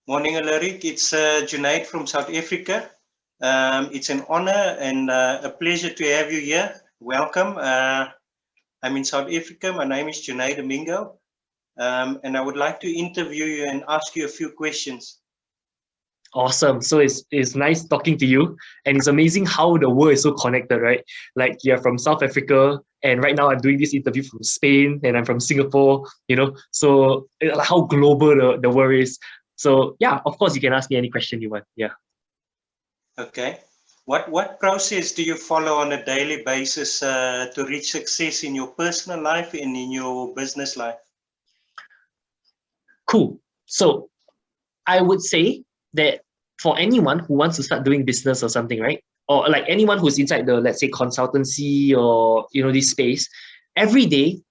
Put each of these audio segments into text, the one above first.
Morning, Alaric. It's Junaid from South Africa. It's an honor and a pleasure to have you here. Welcome. I'm in South Africa. My name is Junaid Domingo, and I would like to interview you and ask you a few questions. Awesome. So it's nice talking to you. And it's amazing how the world is so connected, right? Like you're from South Africa, and right now I'm doing this interview from Spain, and I'm from Singapore, So how global the world is. So yeah, of course you can ask me any question you want. Yeah. Okay. What process do you follow on a daily basis to reach success in your personal life and in your business life? Cool. So I would say that for anyone who wants to start doing business or something, right? Or like anyone who's inside the, let's say, consultancy or this space, every day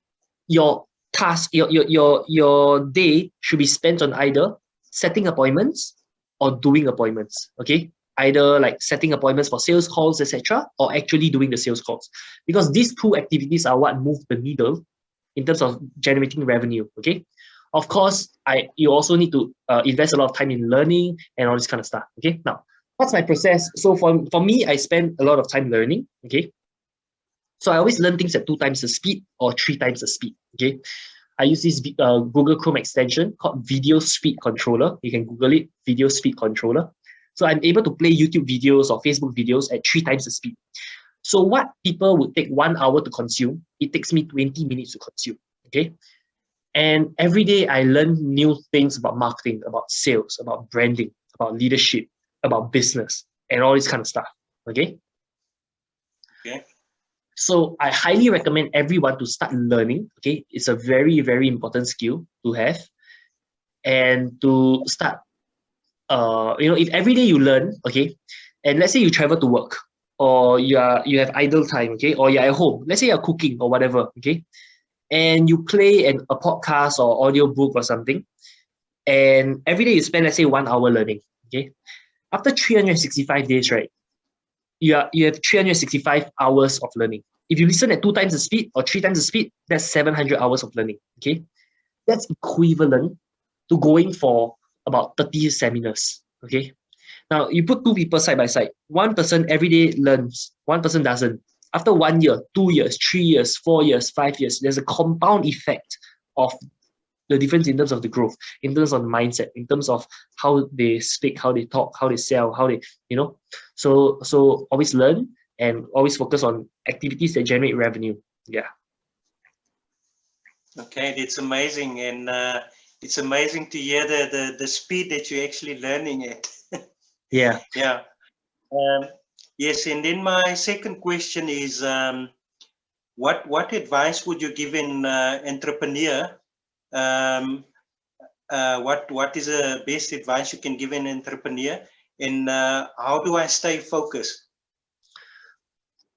your task, your day should be spent on either setting appointments or doing appointments. Okay. Either like setting appointments for sales calls, etc., or actually doing the sales calls. Because these two activities are what move the needle in terms of generating revenue. Okay. Of course, you also need to invest a lot of time in learning and all this kind of stuff. Okay. Now, what's my process? So for me, I spend a lot of time learning. Okay. So I always learn things at 2 times the speed or 3 times the speed. Okay. I use this Google Chrome extension called Video Speed Controller. You can Google it, Video Speed Controller. So I'm able to play YouTube videos or Facebook videos at 3 times the speed. So what people would take 1 hour to consume, it takes me 20 minutes to consume. Okay. And every day I learn new things about marketing, about sales, about branding, about leadership, about business, and all this kind of stuff. Okay. Okay. So I highly recommend everyone to start learning. Okay. It's a very, very important skill to have. And to start, if every day you learn, okay, and let's say you travel to work, or you have idle time, okay, or you're at home, let's say you're cooking or whatever, okay, and you play a podcast or audio book or something, and every day you spend, let's say, 1 hour learning, okay, after 365 days, right, you have 365 hours of learning. If you listen at 2 times the speed or 3 times the speed, that's 700 hours of learning. Okay, that's equivalent to going for about 30 seminars. Okay, now you put 2 people side by side. One person every day learns, one person doesn't. After 1 year, 2 years, 3 years, 4 years, 5 years, there's a compound effect of the difference in terms of the growth, in terms of the mindset, in terms of how they speak, how they talk, how they sell, how they, So always learn and always focus on activities that generate revenue. Yeah. Okay, it's amazing, and it's amazing to hear the speed that you're actually learning at. Yeah. Yeah. Yes, and then my second question is, what advice would you give an entrepreneur? What is the best advice you can give an entrepreneur, and how do I stay focused?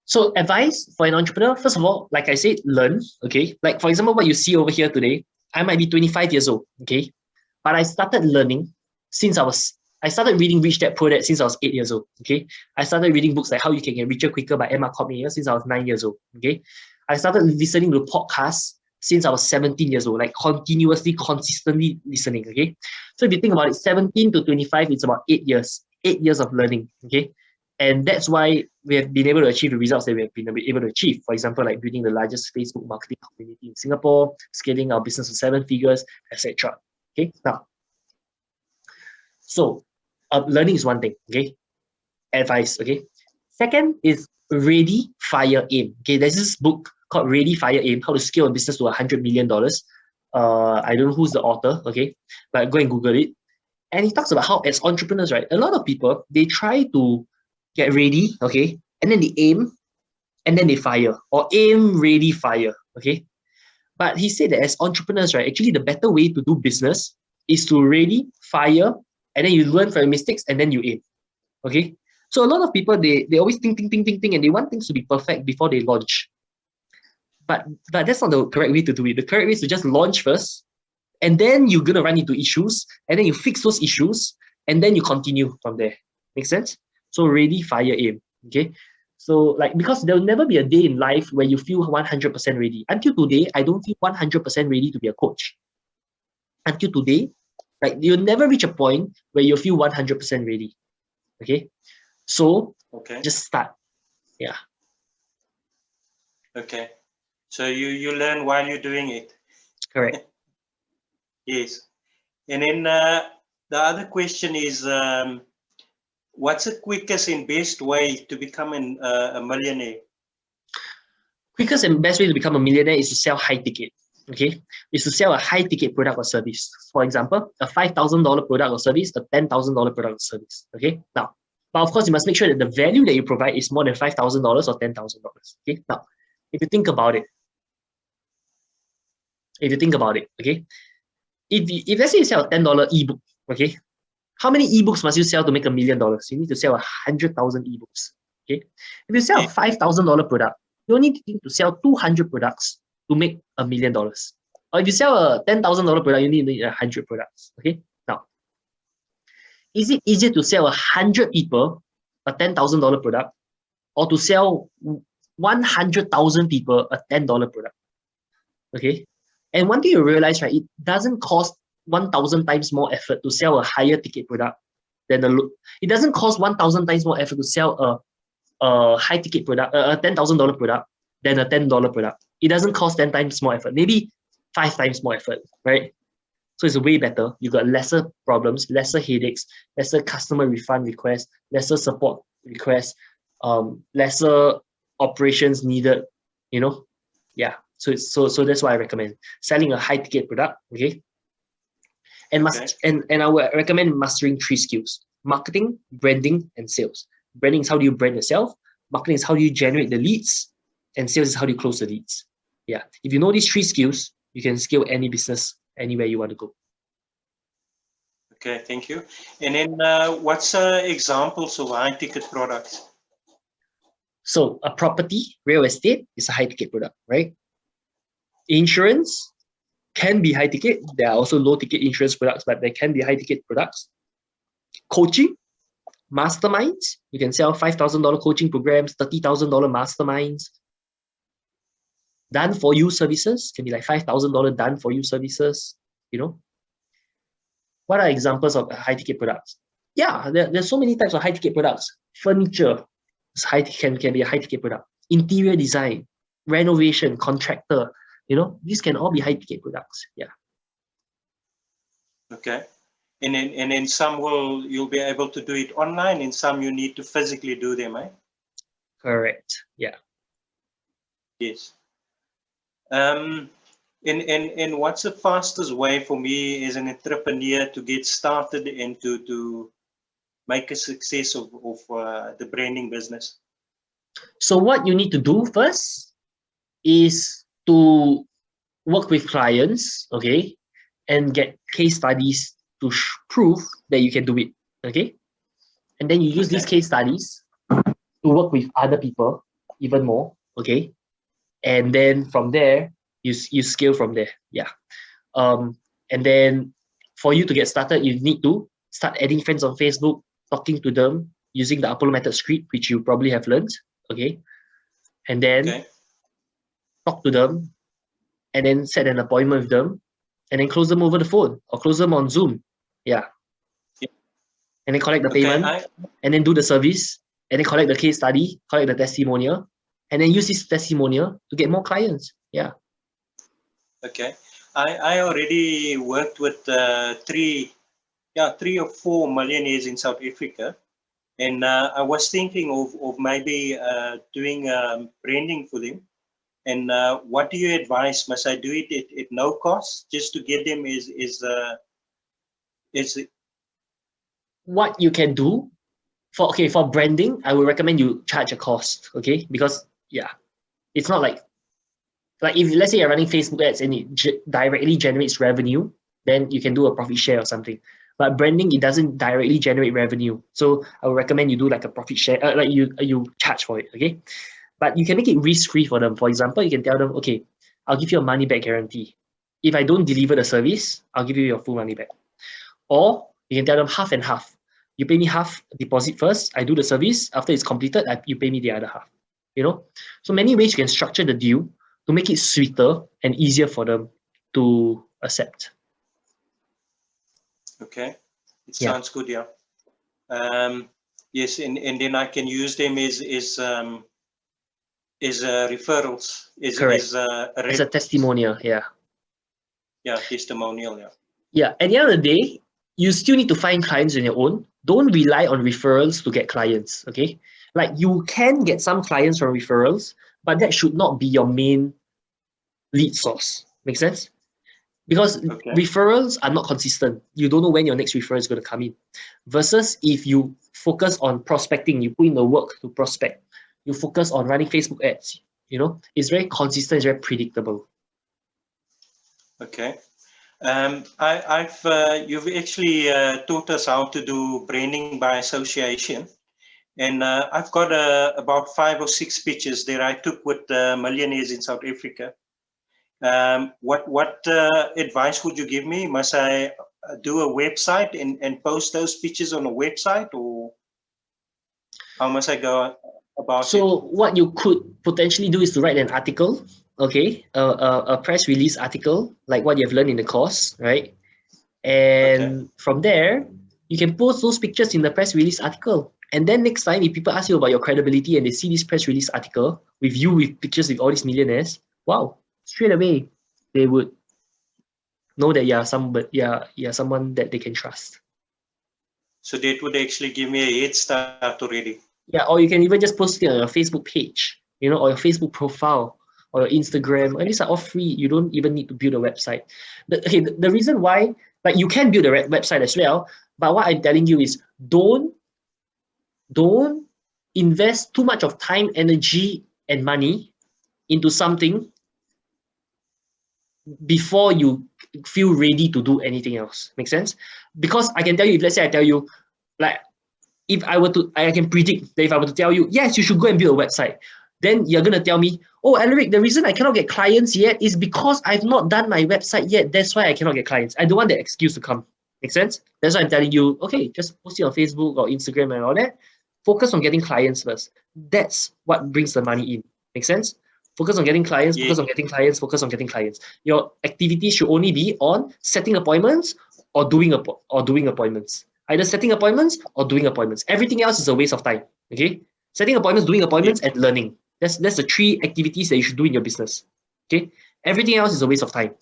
So advice for an entrepreneur, first of all, like I said, learn. Okay, like for example, what you see over here today, I might be 25 years old. Okay, but I started learning since I started reading Rich Dad Poor Dad since I was 8 years old. Okay, I started reading books like How You Can Get Richer Quicker by Emma Cotmeyer since I was 9 years old. Okay, I started listening to podcasts since I was 17 years old, like continuously, consistently listening. Okay, so if you think about it, 17 to 25, it's about 8 years. 8 years of learning. Okay, and that's why we have been able to achieve the results that we have been able to achieve. For example, like building the largest Facebook marketing community in Singapore, scaling our business to 7 figures, etc. Okay, now, so learning is one thing. Okay, advice. Okay, second is Ready, Fire, Aim. Okay, there's this book called Ready, Fire, Aim: How to Scale a Business to $100 million. I don't know who's the author. Okay, but go and Google it. And he talks about how, as entrepreneurs, right, a lot of people, they try to get ready, okay, and then they aim, and then they fire, or aim, ready, fire, okay. But he said that as entrepreneurs, right, actually the better way to do business is to ready, fire, and then you learn from your mistakes, and then you aim, okay. So a lot of people, they always think, and they want things to be perfect before they launch. But that's not the correct way to do it. The correct way is to just launch first, and then you're gonna run into issues, and then you fix those issues, and then you continue from there. Make sense? So ready, fire, aim. Okay. So because there'll never be a day in life where you feel 100% ready. Until today, I don't feel 100% ready to be a coach. Until today, Like you'll never reach a point where you feel 100% ready. Okay. So Okay. just start. Yeah. Okay. So you learn while you're doing it. Correct. Yes. And then the other question is, what's the quickest and best way to become a millionaire? Quickest and best way to become a millionaire is to sell high ticket. Okay, is to sell a high ticket product or service. For example, a $5,000 product or service, a $10,000 product or service. Okay, now, but of course, you must make sure that the value that you provide is more than $5,000 or $10,000. Okay, now, if you think about it, okay, if let's say you sell a $10 ebook, okay, how many ebooks must you sell to make $1 million? You need to sell 100,000 ebooks. Okay, if you sell a $5,000 product, you only need to sell 200 products to make $1 million. Or if you sell a $10,000 product, you need 100 products. Okay, now, is it easier to sell 100 people a $10,000 product, or to sell 100,000 people a $10 product? Okay, and one thing you realize, right, it doesn't cost 1,000 times more effort to sell a higher ticket product than it doesn't cost 1,000 times more effort to sell a high ticket product, a $10,000 product than a $10 product. It doesn't cost 10 times more effort, maybe 5 times more effort, right? So it's way better. You got lesser problems, lesser headaches, lesser customer refund requests, lesser support requests, lesser operations needed, you know? Yeah. So that's why I recommend selling a high ticket product. Okay. And and I would recommend mastering 3 skills: marketing, branding, and sales. Branding is how do you brand yourself, marketing is how do you generate the leads, and sales is how do you close the leads. Yeah. If you know these 3 skills, you can scale any business anywhere you want to go. Okay, thank you. And then what's examples of high ticket products? So a property, real estate is a high ticket product, right? Insurance can be high ticket. There are also low ticket insurance products, but there can be high ticket products. Coaching, masterminds, you can sell $5,000 coaching programs, $30,000 masterminds. Done for you services can be like $5,000 done for you services. You know, what are examples of high ticket products? Yeah, there's so many types of high ticket products. Furniture can be a high ticket product. Interior design, renovation, contractor. You know, these can all be high ticket products. Yeah. Okay. And then some you'll be able to do it online, and some you need to physically do them, eh? Correct. Yeah. Yes. And what's the fastest way for me as an entrepreneur to get started and to make a success of the branding business? So what you need to do first is to work with clients, okay, and get case studies to prove that you can do it, okay? And then you use these case studies to work with other people even more, okay? And then from there, you scale from there, yeah. And then for you to get started, you need to start adding friends on Facebook, talking to them, using the Apollo method script, which you probably have learned, okay? And then talk to them, and then set an appointment with them, and then close them over the phone or close them on Zoom. Yeah. And then collect the payment, and then do the service, and then collect the case study, collect the testimonial, and then use this testimonial to get more clients. Yeah. Okay. I already worked with 3 or 4 millionaires in South Africa. And I was thinking of maybe doing branding for them. And what do you advise? Must I do it at no cost just to get them? Is what you can do for branding? I would recommend you charge a cost, okay? Because yeah, it's not like if let's say you're running Facebook ads and it directly generates revenue, then you can do a profit share or something. But branding, it doesn't directly generate revenue, so I would recommend you do like a profit share, like you charge for it, okay? But you can make it risk-free for them. For example, you can tell them, okay, I'll give you a money-back guarantee. If I don't deliver the service, I'll give you your full money back. Or you can tell them half and half. You pay me half deposit first, I do the service. After it's completed, you pay me the other half. You know, so many ways you can structure the deal to make it sweeter and easier for them to accept. Okay, it Yeah. sounds good. Yeah. Yes, and then I can use them as referrals, Correct. as a As a testimonial. Yeah. yeah, testimonial. Yeah. Yeah. At the end of the day, you still need to find clients on your own. Don't rely on referrals to get clients. Okay. Like you can get some clients from referrals, but that should not be your main lead source. Make sense? Because Okay. referrals are not consistent. You don't know when your next referral is going to come in. Versus if you focus on prospecting, you put in the work to prospect, you focus on running Facebook ads, it's very consistent, it's very predictable. Okay. You've actually taught us how to do branding by association, and I've got about 5 or 6 pitches that I took with millionaires in South Africa. What advice would you give me? Must I do a website and post those pitches on a website, or how must I go about it? So what you could potentially do is to write an article, okay, a press release article, like what you've learned in the course, right? Okay. And from there, you can post those pictures in the press release article. And then next time, if people ask you about your credibility and they see this press release article with you with pictures with all these millionaires, wow, straight away they would know that you're someone that they can trust. So that would actually give me a head start already. Yeah, or you can even just post it on your Facebook page, or your Facebook profile or your Instagram. And these are all free. You don't even need to build a website. The reason why, like you can build a website as well, but what I'm telling you is don't invest too much of time, energy, and money into something before you feel ready to do anything else. Make sense? Because I can tell you, if let's say I tell you, like, if I were to, I can predict that if I were to tell you, yes, you should go and build a website, then you're going to tell me, oh, Alaric, the reason I cannot get clients yet is because I've not done my website yet. That's why I cannot get clients. I don't want that excuse to come. Make sense? That's why I'm telling you, okay, just post it on Facebook or Instagram and all that. Focus on getting clients first. That's what brings the money in. Make sense? Focus on getting clients, Yeah. focus on getting clients, focus on getting clients. Your activity should only be on setting appointments or doing appointments. Either setting appointments or doing appointments. Everything else is a waste of time. Okay? Setting appointments, doing appointments, and learning. That's the 3 activities that you should do in your business. Okay? Everything else is a waste of time.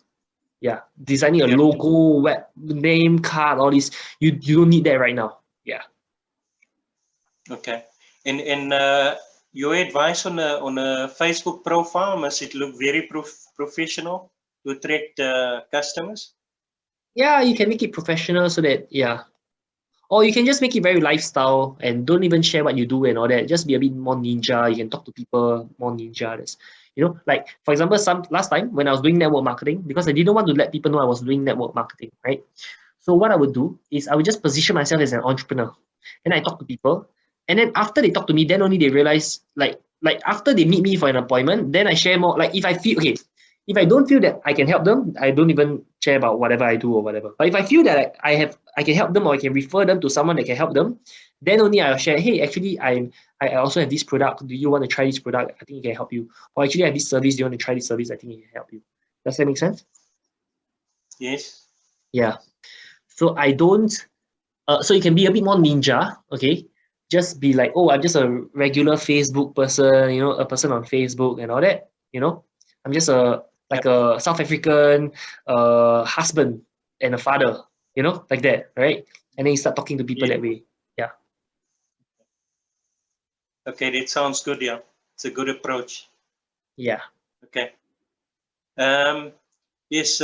Yeah. Designing a logo, web name, card, all this. You don't need that right now. Yeah. Okay. And your advice on a Facebook profile, must it look very professional to attract customers? Yeah, you can make it professional so that, yeah. Or you can just make it very lifestyle and don't even share what you do and all that. Just be a bit more ninja. You can talk to people more ninja. That's, like for example, last time when I was doing network marketing, because I didn't want to let people know I was doing network marketing, right? So what I would do is I would just position myself as an entrepreneur. And I talk to people. And then after they talk to me, then only they realize, like after they meet me for an appointment, then I share more. Like if I feel, okay, if I don't feel that I can help them, I don't even share about whatever I do or whatever. But if I feel that I can help them or I can refer them to someone that can help them, then only I'll share, hey, actually I also have this product. Do you want to try this product? I think it can help you. Or actually I have this service. Do you want to try this service? I think it can help you. Does that make sense? Yes. Yeah. So I don't, so you can be a bit more ninja, okay? Just be like, oh, I'm just a regular Facebook person, a person on Facebook and all that, I'm just a South African husband and a father, like that, right? And then you start talking to people that way. Yeah. Okay, that sounds good. Yeah, it's a good approach. Yeah. Okay. Yes.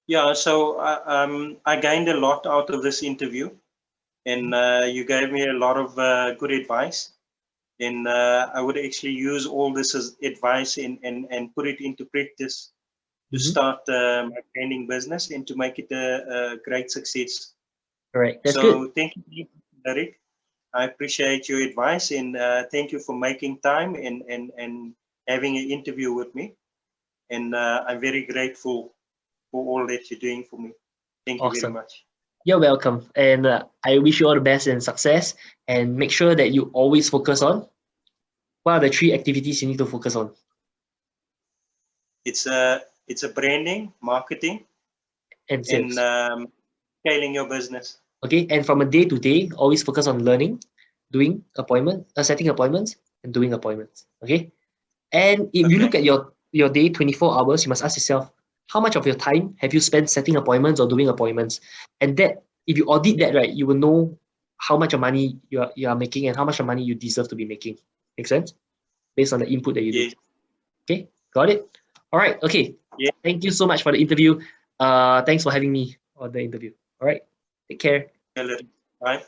Yeah. So I gained a lot out of this interview, and you gave me a lot of good advice. And I would actually use all this as advice and put it into practice to start my branding business and to make it a great success. Correct. That's good. So thank you, Alaric. I appreciate your advice, and thank you for making time and having an interview with me. And I'm very grateful for all that you're doing for me. Thank you very Awesome. much. You're welcome. And I wish you all the best and success. And make sure that you always focus on what are the 3 activities you need to focus on. It's a branding, marketing, and sales. And scaling your business. Okay, and from a day to day, always focus on learning, doing setting appointments, and doing appointments. Okay, and if you look at your day, 24 hours, you must ask yourself, how much of your time have you spent setting appointments or doing appointments? And that, if you audit that, right, you will know how much of money you are making and how much of money you deserve to be making. Make sense? Based on the input that you do. Okay, got it? All right, okay. Yeah. Thank you so much for the interview. Thanks for having me on the interview. All right, take care. All right.